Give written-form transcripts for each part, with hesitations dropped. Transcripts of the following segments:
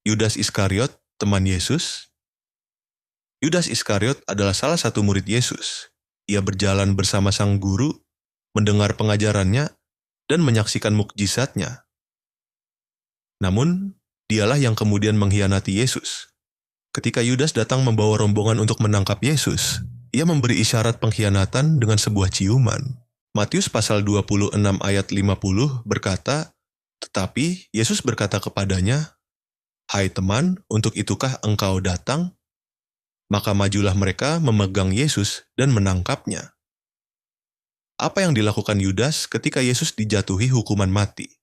Yudas Iskariot, teman Yesus. Yudas Iskariot adalah salah satu murid Yesus. Ia berjalan bersama sang guru, mendengar pengajarannya, dan menyaksikan mukjizatnya. Namun, dialah yang kemudian mengkhianati Yesus. Ketika Yudas datang membawa rombongan untuk menangkap Yesus, ia memberi isyarat pengkhianatan dengan sebuah ciuman. Matius pasal 26 ayat 50 berkata, "Tetapi Yesus berkata kepadanya, 'Hai teman, untuk itukah engkau datang?' Maka majulah mereka memegang Yesus dan menangkapnya." Apa yang dilakukan Yudas ketika Yesus dijatuhi hukuman mati?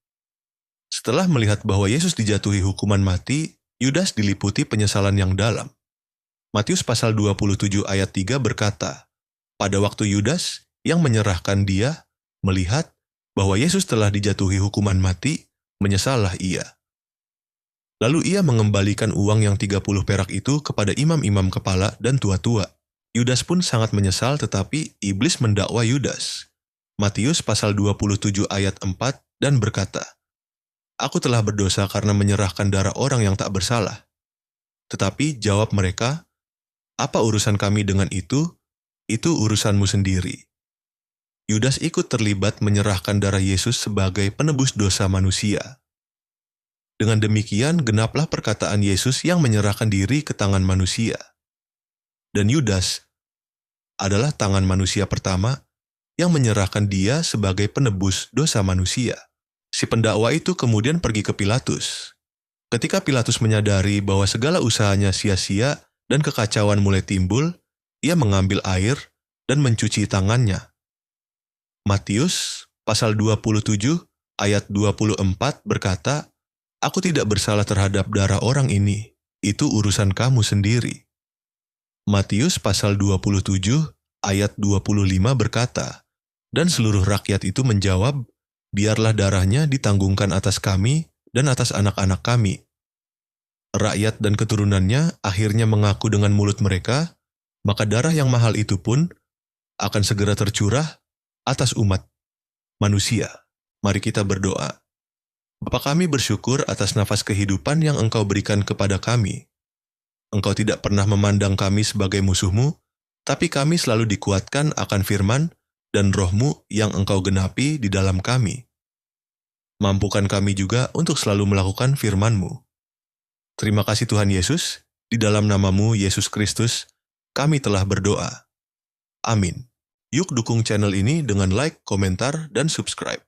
Setelah melihat bahwa Yesus dijatuhi hukuman mati, Yudas diliputi penyesalan yang dalam. Matius pasal 27 ayat 3 berkata, "Pada waktu Yudas yang menyerahkan dia melihat bahwa Yesus telah dijatuhi hukuman mati, menyesallah ia. Lalu ia mengembalikan uang yang 30 perak itu kepada imam-imam kepala dan tua-tua. Yudas pun sangat menyesal, tetapi iblis mendakwa Yudas." Matius pasal 27 ayat 4 dan berkata, "Aku telah berdosa karena menyerahkan darah orang yang tak bersalah." Tetapi jawab mereka, "Apa urusan kami dengan itu? Itu urusanmu sendiri." Yudas ikut terlibat menyerahkan darah Yesus sebagai penebus dosa manusia. Dengan demikian, genaplah perkataan Yesus yang menyerahkan diri ke tangan manusia. Dan Yudas adalah tangan manusia pertama yang menyerahkan dia sebagai penebus dosa manusia. Si pendakwa itu kemudian pergi ke Pilatus. Ketika Pilatus menyadari bahwa segala usahanya sia-sia dan kekacauan mulai timbul, ia mengambil air dan mencuci tangannya. Matius pasal 27 ayat 24 berkata, "Aku tidak bersalah terhadap darah orang ini, itu urusan kamu sendiri." Matius pasal 27 ayat 25 berkata, "Dan seluruh rakyat itu menjawab, 'Biarlah darahnya ditanggungkan atas kami dan atas anak-anak kami.'" Rakyat dan keturunannya akhirnya mengaku dengan mulut mereka, maka darah yang mahal itu pun akan segera tercurah atas umat manusia. Mari kita berdoa. Bapa kami bersyukur atas nafas kehidupan yang Engkau berikan kepada kami. Engkau tidak pernah memandang kami sebagai musuh-Mu, tapi kami selalu dikuatkan akan firman dan Roh-Mu yang Engkau genapi di dalam kami. Mampukan kami juga untuk selalu melakukan firman-Mu. Terima kasih Tuhan Yesus, di dalam nama-Mu Yesus Kristus, kami telah berdoa. Amin. Yuk dukung channel ini dengan like, komentar, dan subscribe.